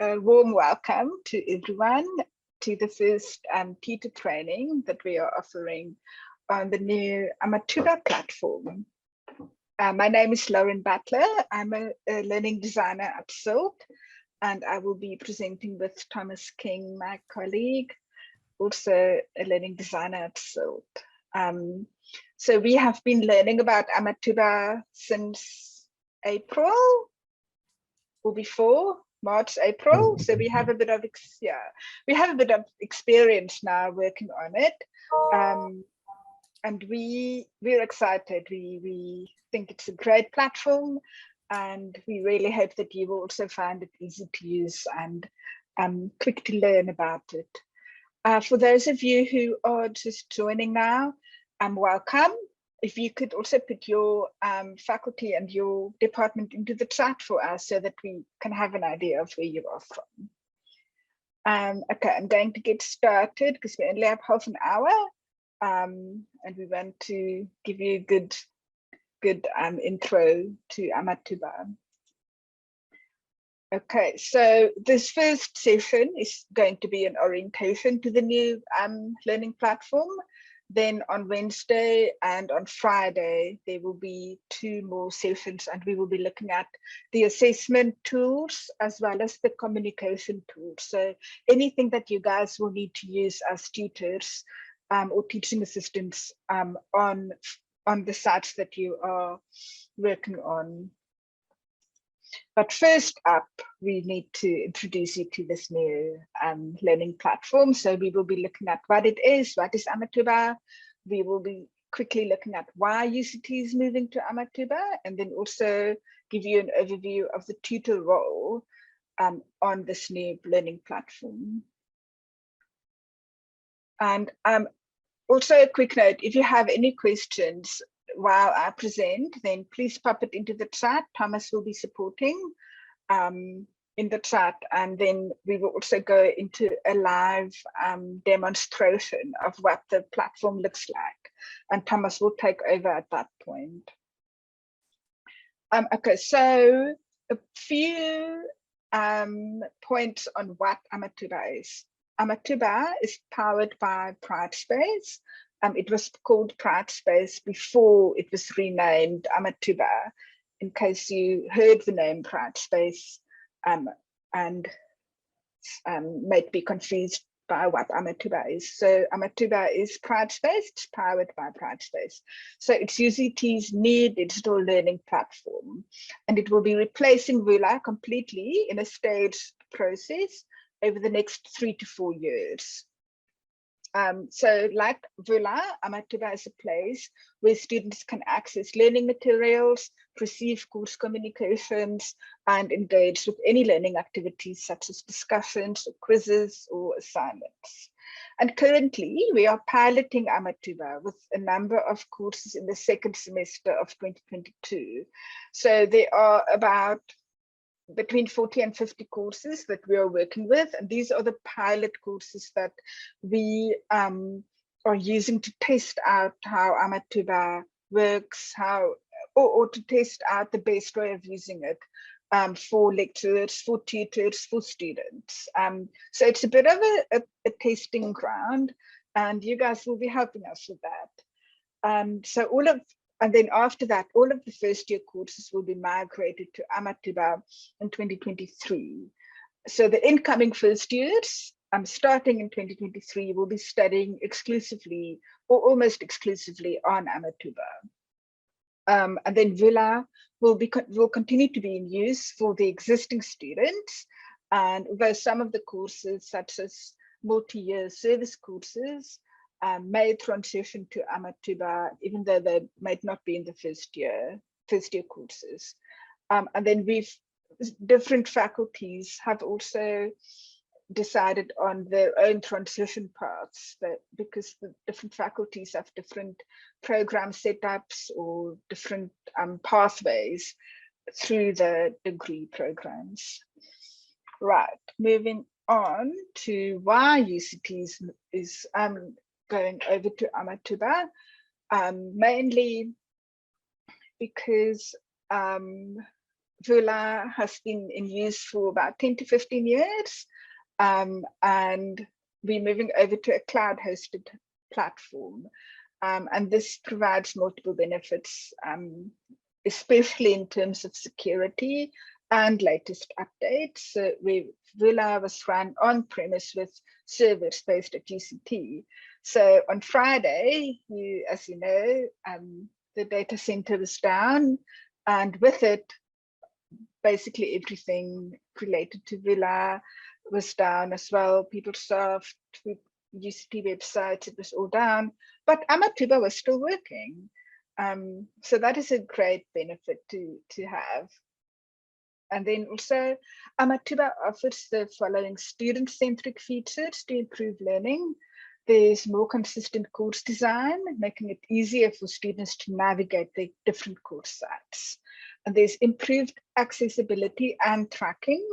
A warm welcome to everyone to the first tutor training that we are offering on the new Amatuba platform. My name is Lauren Butler. I'm a learning designer at SILT, and I will be presenting with Thomas King, my colleague, also a learning designer at SILT. So we have been learning about Amatuba since April or before. March, April. So we have a bit of experience now working on it, and we're excited. We think it's a great platform, and we really hope that you will also find it easy to use and quick to learn about it. For those of you who are just joining now, welcome. If you could also put your faculty and your department into the chat for us so that we can have an idea of where you are from. Okay, I'm going to get started because we only have half an hour, and we want to give you a good intro to Amatuba. Okay, so this first session is going to be an orientation to the new learning platform. Then on Wednesday and on Friday, there will be 2 more sessions, and we will be looking at the assessment tools as well as the communication tools. So anything that you guys will need to use as tutors or teaching assistants on the sites that you are working on. But first up, we need to introduce you to this new learning platform. So we will be looking at what it is, what is Amatuba. We will be quickly looking at why UCT is moving to Amatuba, and then also give you an overview of the tutor role on this new learning platform. And also a quick note, if you have any questions while I present, then please pop it into the chat. Thomas will be supporting in the chat, and then we will also go into a live demonstration of what the platform looks like, and Thomas will take over at that point. Okay, so a few points on what Amatuba is. Amatuba is powered by PrideSpace. It was called PrideSpace before it was renamed Amatuba, in case you heard the name PrideSpace and might be confused by what Amatuba is. So Amatuba is PrideSpace, it's powered by PrideSpace. So it's UCT's new digital learning platform, and it will be replacing Vula completely in a staged process over the next 3 to 4 years. So like Vula, Amatuba is a place where students can access learning materials, receive course communications, and engage with any learning activities such as discussions, or quizzes, or assignments. And currently, we are piloting Amatuba with a number of courses in the 2nd semester of 2022. So there are about between 40 and 50 courses that we are working with, and these are the pilot courses that we are using to test out how Amatuba works, or to test out the best way of using it for lecturers, for tutors, for students. So it's a bit of a testing ground, and you guys will be helping us with that. And then after that, all of the first year courses will be migrated to Amatuba in 2023. So the incoming first years, starting in 2023, will be studying exclusively or almost exclusively on Amatuba. And then Vula will continue to be in use for the existing students. And although some of the courses, such as multi-year service courses, may transition to Amatuba, even though they might not be in the first year courses. And then different faculties have also decided on their own transition paths, because the different faculties have different program setups or different pathways through the degree programs. Right, moving on to why UCT is going over to Amatuba, mainly because Vula has been in use for about 10 to 15 years, and we're moving over to a cloud-hosted platform. And this provides multiple benefits, especially in terms of security and latest updates. So Vula was run on-premise with servers based at GCT. So on Friday, as you know, the data center was down, and with it, basically everything related to Vula was down as well. PeopleSoft, UCT websites, it was all down, but Amatuba was still working. So that is a great benefit to have. And then also, Amatuba offers the following student-centric features to improve learning. There's more consistent course design, making it easier for students to navigate the different course sites. And there's improved accessibility and tracking,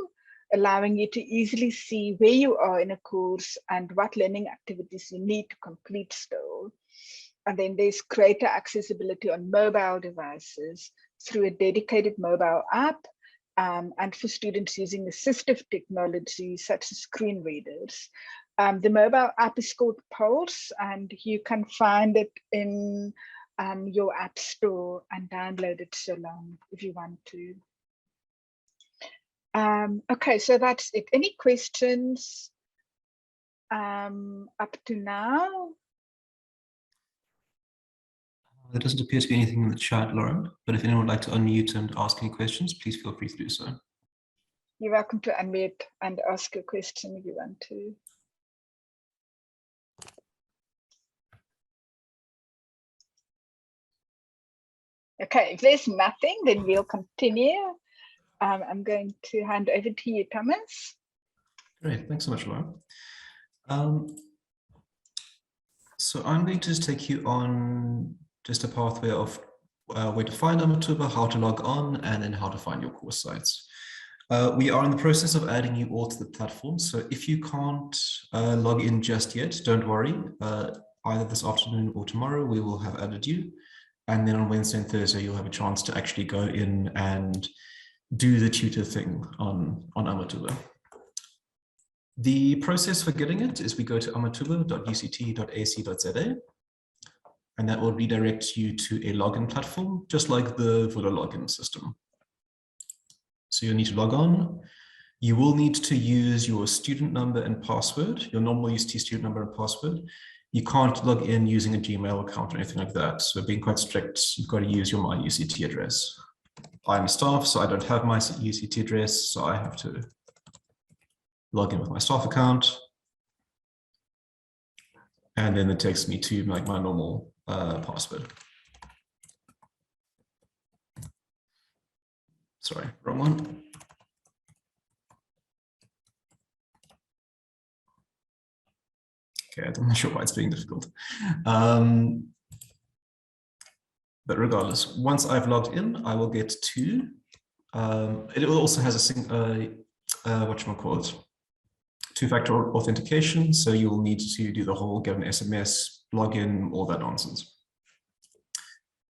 allowing you to easily see where you are in a course and what learning activities you need to complete still. And then there's greater accessibility on mobile devices through a dedicated mobile app, and for students using assistive technology such as screen readers. The mobile app is called Pulse, and you can find it in your app store and download it so long if you want to. Okay, so that's it. Any questions up to now? There doesn't appear to be anything in the chat, Lauren, but if anyone would like to unmute and ask any questions, please feel free to do so. You're welcome to unmute and ask a question if you want to. Okay, if there's nothing, then we'll continue. I'm going to hand over to you, Thomas. Great, thanks so much, Lauren. So I'm going to just take you on just a pathway of where to find Amatuba, how to log on, and then how to find your course sites. We are in the process of adding you all to the platform. So if you can't log in just yet, don't worry. Either this afternoon or tomorrow, we will have added you. And then on Wednesday and Thursday, you'll have a chance to actually go in and do the tutor thing on Amatuba. The process for getting it is we go to amatuba.uct.ac.za, and that will redirect you to a login platform, just like the Vula login system. So you'll need to log on. You will need to use your student number and password, your normal UCT student number and password. You can't log in using a Gmail account or anything like that. So being quite strict, you've got to use your My UCT address. I'm staff, so I don't have my UCT address, so I have to log in with my staff account. And then it takes me to like my normal password. Sorry, wrong one. Okay, I'm not sure why it's being difficult. But regardless, once I've logged in, I will get to, it also has a whatchamacallit, two-factor authentication. So you'll need to do the whole get an SMS, login, all that nonsense.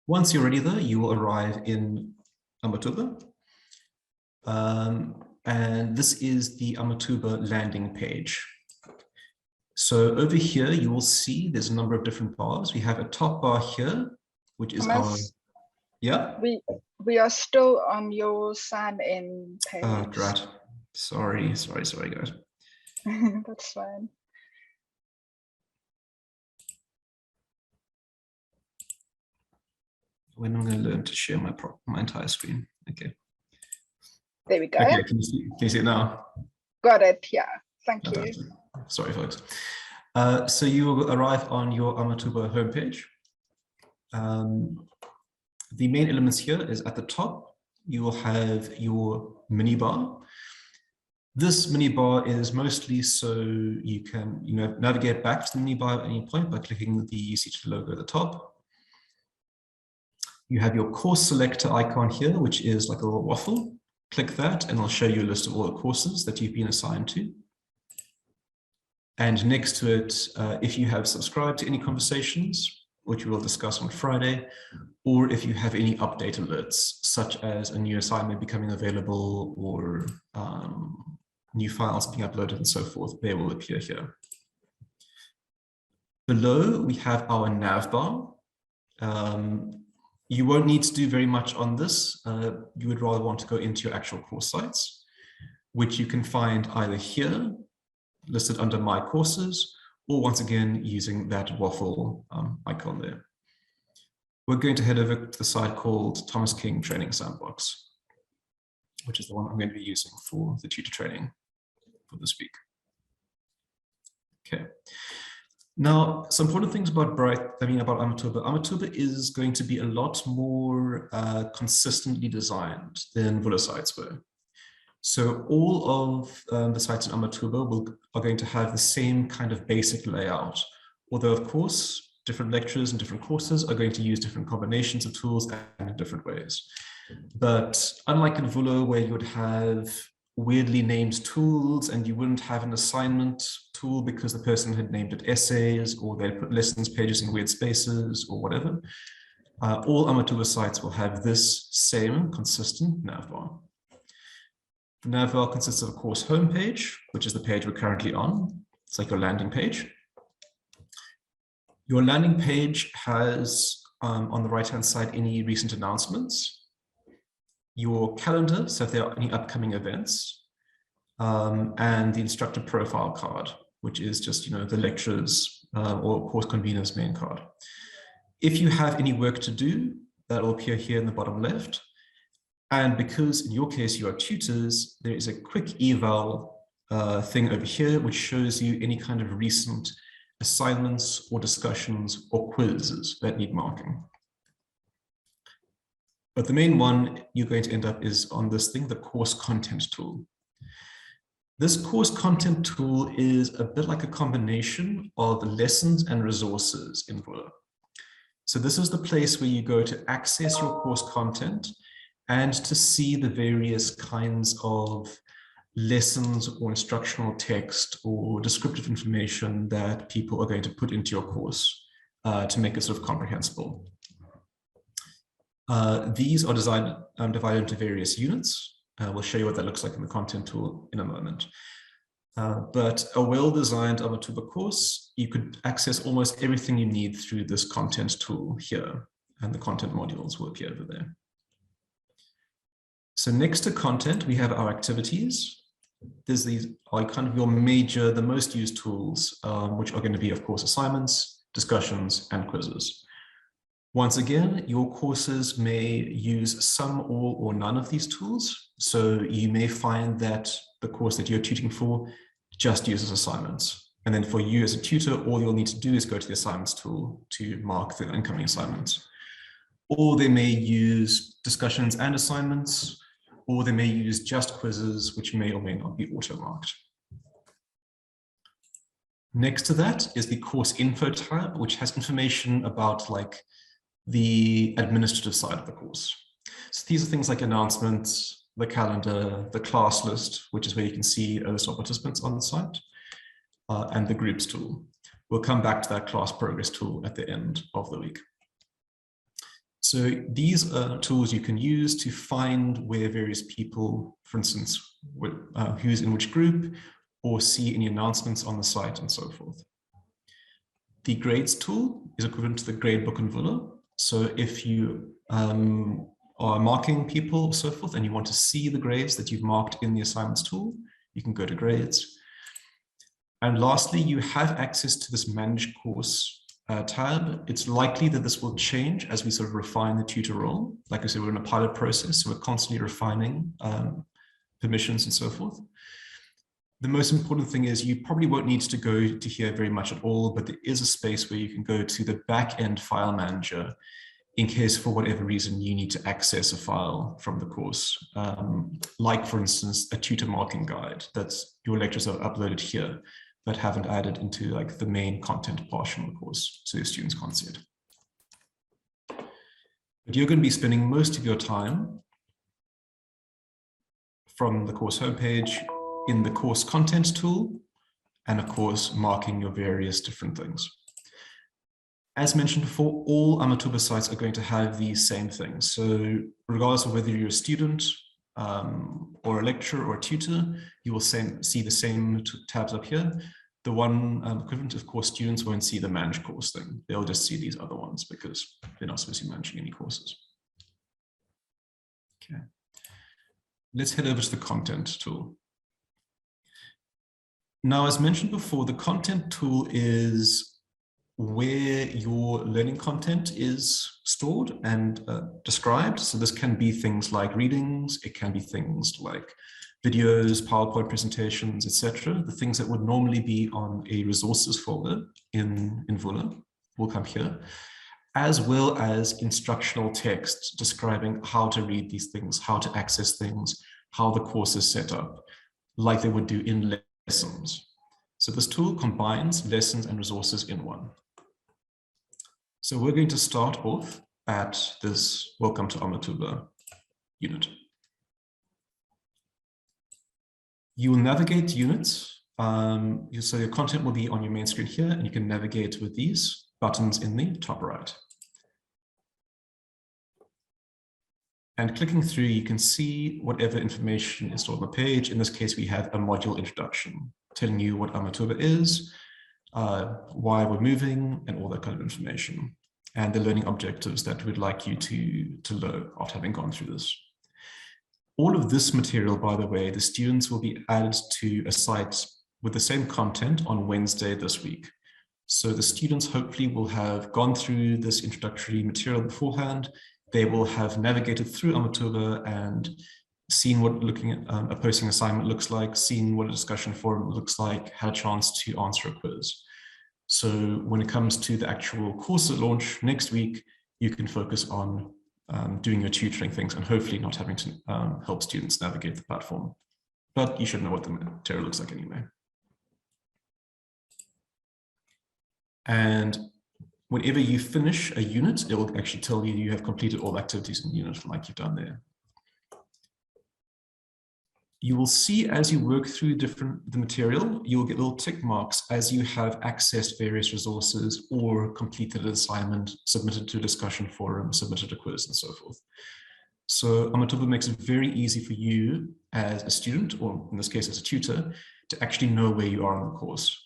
Once you're ready though, you will arrive in Amatuba. And this is the Amatuba landing page. So over here, you will see there's a number of different bars. We have a top bar here, which is Thomas, our, yeah? We are still on your sign-in page. Oh, drat. Sorry, guys. That's fine. When I'm going to learn to share my entire screen. Okay. There we go. Okay, can you see it now? Got it, yeah. Thank you. Sorry, folks. So you will arrive on your Amatuba homepage. The main elements here is at the top, you will have your mini bar. This mini bar is mostly so you can navigate back to the mini bar at any point by clicking the UCT logo at the top. You have your course selector icon here, which is like a little waffle. Click that and it'll show you a list of all the courses that you've been assigned to. And next to it, if you have subscribed to any conversations, which we will discuss on Friday, or if you have any update alerts, such as a new assignment becoming available or new files being uploaded and so forth, they will appear here. Below, we have our navbar. You won't need to do very much on this. You would rather want to go into your actual course sites, which you can find either here, listed under My Courses, or once again, using that waffle icon there. We're going to head over to the site called Thomas King Training Sandbox, which is the one I'm going to be using for the tutor training for this week. Okay. Now, some important things about about Amatuba. Amatuba is going to be a lot more consistently designed than Vula sites were. So all of the sites in Amatuba are going to have the same kind of basic layout, although of course, different lecturers and different courses are going to use different combinations of tools and in different ways. But unlike in Vula, where you would have weirdly named tools and you wouldn't have an assignment tool because the person had named it essays, or they put lessons pages in weird spaces or whatever, all Amatuba sites will have this same consistent navbar. The navbar consists of a course homepage, which is the page we're currently on. It's like your landing page. Your landing page has on the right-hand side any recent announcements, your calendar, so if there are any upcoming events, and the instructor profile card, which is just the lecturer's or course convener's main card. If you have any work to do, that will appear here in the bottom left. And because in your case you are tutors, there is a quick eval thing over here, which shows you any kind of recent assignments or discussions or quizzes that need marking. But the main one you're going to end up is on this thing, the course content tool. This course content tool is a bit like a combination of lessons and resources in Vula. So this is the place where you go to access your course content and to see the various kinds of lessons or instructional text or descriptive information that people are going to put into your course to make it sort of comprehensible. These are divided into various units. We'll show you what that looks like in the content tool in a moment. But a well-designed Amatuba course, you could access almost everything you need through this content tool here, and the content modules will appear over there. So next to content, we have our activities. These are kind of your major, the most used tools, which are going to be, of course, assignments, discussions, and quizzes. Once again, your courses may use some, all, or none of these tools. So you may find that the course that you're tutoring for just uses assignments. And then for you as a tutor, all you'll need to do is go to the assignments tool to mark the incoming assignments. Or they may use discussions and assignments, or they may use just quizzes, which may or may not be auto-marked. Next to that is the course info tab, which has information about the administrative side of the course. So these are things like announcements, the calendar, the class list, which is where you can see a list of participants on the site, and the groups tool. We'll come back to that class progress tool at the end of the week. So these are tools you can use to find where various people, for instance, who's in which group, or see any announcements on the site and so forth. The grades tool is equivalent to the gradebook in Vula. So if you are marking people or so forth, and you want to see the grades that you've marked in the assignments tool, you can go to grades. And lastly, you have access to this manage course tab. It's likely that this will change as we sort of refine the tutor role. Like I said, we're in a pilot process, so we're constantly refining permissions and so forth. The most important thing is you probably won't need to go to here very much at all, but there is a space where you can go to the back-end file manager in case for whatever reason you need to access a file from the course. Like for instance, a tutor marking guide that your lecturers have uploaded here, but haven't added into the main content portion of the course, so your students can't see it. But you're going to be spending most of your time from the course homepage in the course content tool, and of course, marking your various different things. As mentioned before, all Amatuba sites are going to have these same things. So regardless of whether you're a student or a lecturer or a tutor, you will see the same tabs up here. The one equivalent, of course, students won't see the manage course thing. They'll just see these other ones because they're not supposed to be managing any courses. Okay. Let's head over to the content tool. Now, as mentioned before, the content tool is where your learning content is stored and described. So this can be things like readings, it can be things like videos, PowerPoint presentations, etc. The things that would normally be on a resources folder in Vula will come here, as well as instructional text describing how to read these things, how to access things, how the course is set up, like they would do in lessons. So this tool combines lessons and resources in one. So we're going to start off at this Welcome to Amatuba unit. You will navigate units. So your content will be on your main screen here, and you can navigate with these buttons in the top right. And clicking through, you can see whatever information is stored on the page. In this case, we have a module introduction telling you what Amatuba is, why we're moving, and all that kind of information, and the learning objectives that we'd like you to learn after having gone through this. All of this material, by the way, the students will be added to a site with the same content on Wednesday this week. So the students hopefully will have gone through this introductory material beforehand. They will have navigated through Amatuba and seen what looking at a posting assignment looks like, seen what a discussion forum looks like, had a chance to answer a quiz. So when it comes to the actual course launch next week, you can focus on doing your tutoring things and hopefully not having to help students navigate the platform. But you should know what the material looks like anyway. And whenever you finish a unit, it will actually tell you have completed all activities in the unit like you've done there. You will see as you work through the material, you will get little tick marks as you have accessed various resources or completed an assignment, submitted to a discussion forum, submitted a quiz, and so forth. So Amatuba makes it very easy for you as a student, or in this case as a tutor, to actually know where you are on the course.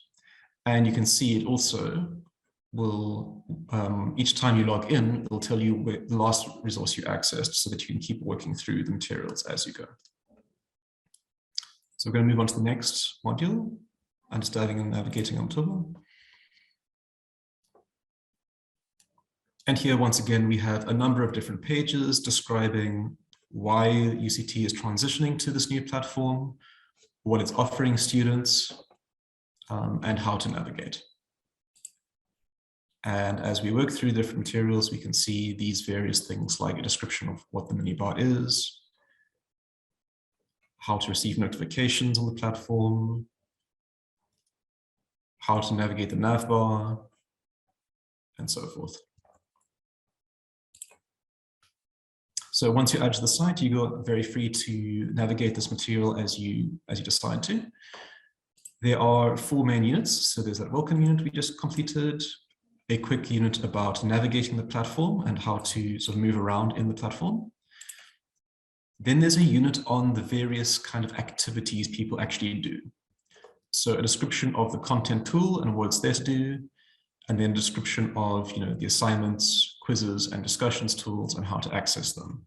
And you can see it also will, each time you log in, it will tell you where the last resource you accessed so that you can keep working through the materials as you go. So we're going to move on to the next module, understanding and navigating Amatuba. And here, once again, we have a number of different pages describing why UCT is transitioning to this new platform, what it's offering students, and how to navigate. And as we work through different materials, we can see these various things like a description of what the minibar is, how to receive notifications on the platform, how to navigate the navbar, and so forth. So once you add to the site, you go very free to navigate this material as you decide to. There are 4 main units. So there's that welcome unit we just completed, a quick unit about navigating the platform and how to sort of move around in the platform. Then there's a unit on the various kind of activities people actually do. So a description of the content tool and what it's there to do, and then a description of the assignments, quizzes, and discussions tools and how to access them.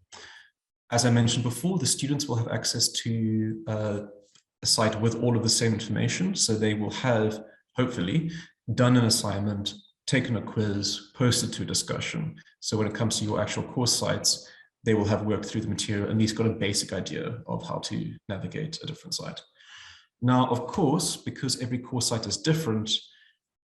As I mentioned before, the students will have access to a site with all of the same information. So they will have, hopefully, done an assignment, taken a quiz, posted to a discussion. So when it comes to your actual course sites, they will have worked through the material and at least got a basic idea of how to navigate a different site. Now, of course, because every course site is different,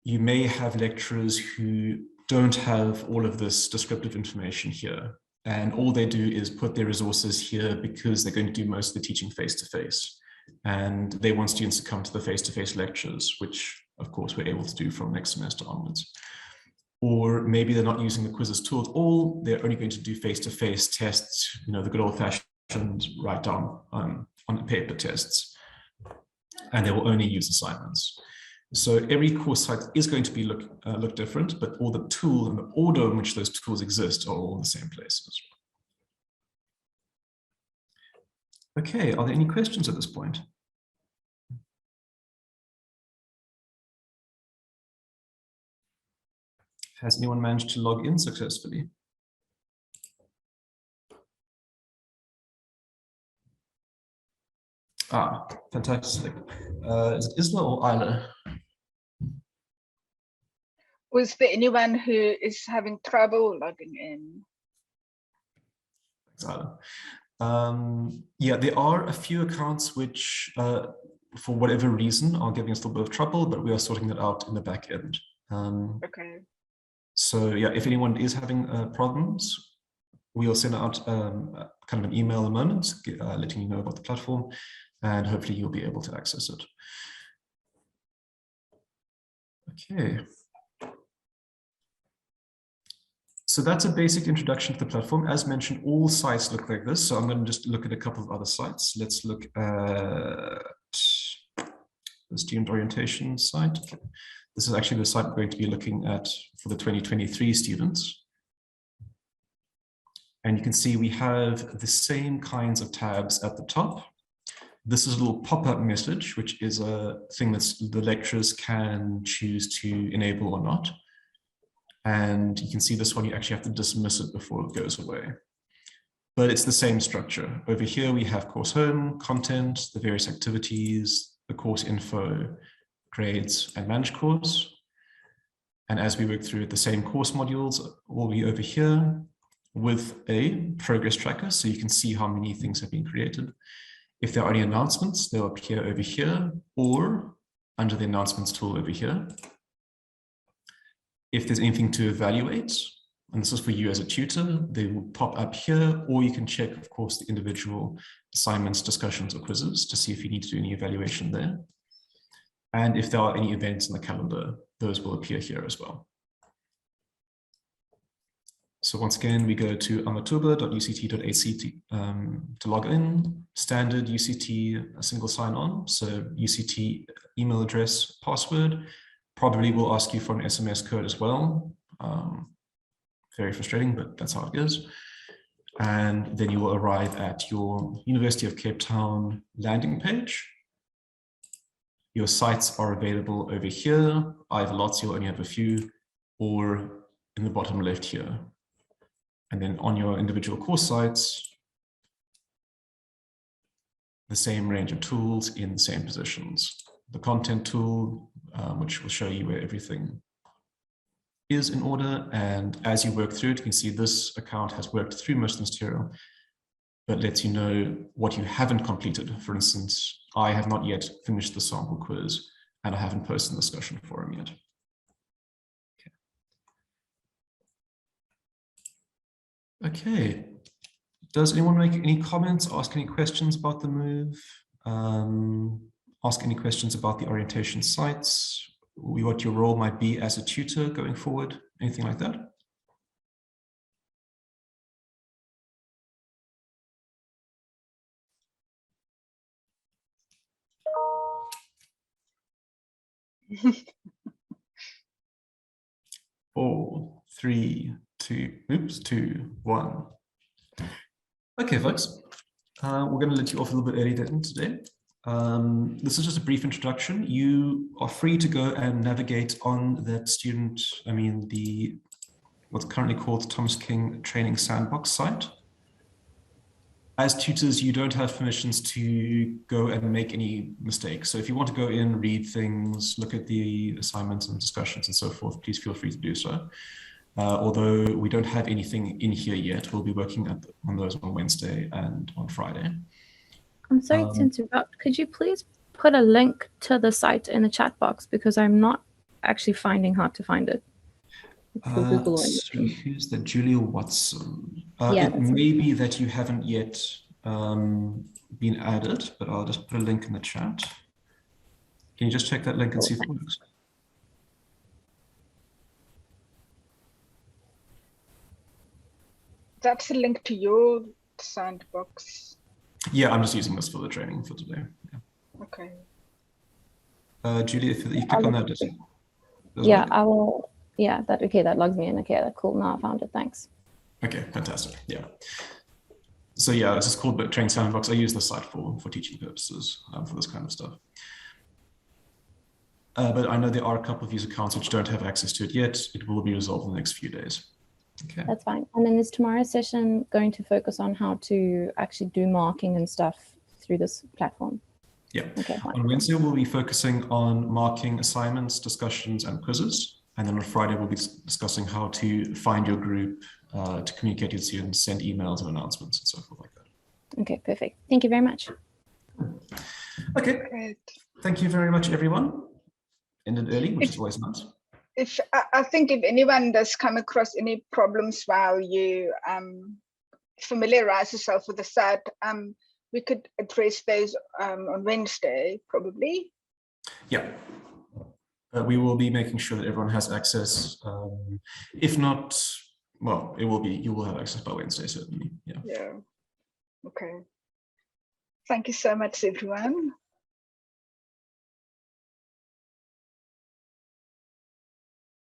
you may have lecturers who don't have all of this descriptive information here. And all they do is put their resources here because they're going to do most of the teaching face-to-face. And they want students to come to the face-to-face lectures, which of course we're able to do from next semester onwards. Or maybe they're not using the quizzes tool at all. They're only going to do face-to-face tests, the good old-fashioned write down on paper tests. And they will only use assignments. So every course site is going to be look different, but all the tool and the order in which those tools exist are all in the same places. Okay, are there any questions at this point? Has anyone managed to log in successfully? Ah, fantastic. Is it Isla or Isla? Was there anyone who is having trouble logging in? Thanks, Isla. Yeah, there are a few accounts which, for whatever reason, are giving us a little bit of trouble, but we are sorting that out in the back end. Okay. So yeah, if anyone is having problems, we'll send out kind of an email in a moment, letting you know about the platform, and hopefully you'll be able to access it. Okay. So that's a basic introduction to the platform. As mentioned, all sites look like this. So I'm going to just look at a couple of other sites. Let's look at the student orientation site. This is actually the site we're going to be looking at for the 2023 students. And you can see we have the same kinds of tabs at the top. This is a little pop-up message, which is a thing that the lecturers can choose to enable or not. And you can see this one, you actually have to dismiss it before it goes away. But it's the same structure. Over here, we have course home, content, the various activities, the course info, grades, and manage course. And as we work through it, the same course modules will be over here with a progress tracker, so you can see how many things have been created. If there are any announcements, they'll appear over here or under the announcements tool over here. If there's anything to evaluate, and this is for you as a tutor, they will pop up here, or you can check, of course, the individual assignments, discussions, or quizzes to see if you need to do any evaluation there. And if there are any events in the calendar, those will appear here as well. So once again, we go to amatuba.uct.ac to log in, standard UCT, a single sign-on, so UCT email address, password, probably will ask you for an SMS code as well. Very frustrating, but that's how it is. And then you will arrive at your University of Cape Town landing page. Your sites are available over here, either lots, you'll only have a few, or in the bottom left here. And then on your individual course sites, the same range of tools in the same positions. The content tool, which will show you where everything is in order. And as you work through it, you can see this account has worked through most of the material, but lets you know what you haven't completed. For instance, I have not yet finished the sample quiz, and I haven't posted the discussion forum yet. Okay. Does anyone make any comments, ask any questions about the move? Ask any questions about the orientation sites, what your role might be as a tutor going forward, anything like that? Four, three, two, oops, 2, 1. Okay, folks, we're going to let you off a little bit early today. This is just a brief introduction. You are free to go and navigate on that student, what's currently called Thomas King Training Sandbox site. As tutors, you don't have permissions to go and make any mistakes. So if you want to go in, read things, look at the assignments and discussions and so forth, please feel free to do so. Although we don't have anything in here yet, we'll be working on those on Wednesday and on Friday. I'm sorry to interrupt. Could you please put a link to the site in the chat box, because I'm not actually finding how to find it. For Google or anything. Who's that? Julia Watson. Yeah, it may be that you haven't yet been added, but I'll just put a link in the chat. Can you just check that link and see if it works? That's a link to your sandbox. Yeah, I'm just using this for the training for today. Yeah. Okay. Julie, if you click on that, does yeah, work? I will. Yeah, that logs me in. Okay, that's cool. Now I found it. Thanks. Okay, fantastic. Yeah. So yeah, this is called Train Sandbox. I use the site for teaching purposes for this kind of stuff. But I know there are a couple of user accounts which don't have access to it yet. It will be resolved in the next few days. Okay. That's fine. And then is tomorrow's session going to focus on how to actually do marking and stuff through this platform? Yeah. Okay. On Wednesday, we'll be focusing on marking assignments, discussions, and quizzes. And then on Friday, we'll be discussing how to find your group, to communicate with students, send emails and announcements and so forth like that. Okay, perfect. Thank you very much. Okay. Great. Thank you very much, everyone. Ended early, which is always nice. If I think if anyone does come across any problems while you familiarize yourself with the site, we could address those on Wednesday, probably. Yeah. We will be making sure that everyone has access. If not, well, you will have access by Wednesday, certainly. Yeah. Yeah. Okay. Thank you so much, everyone.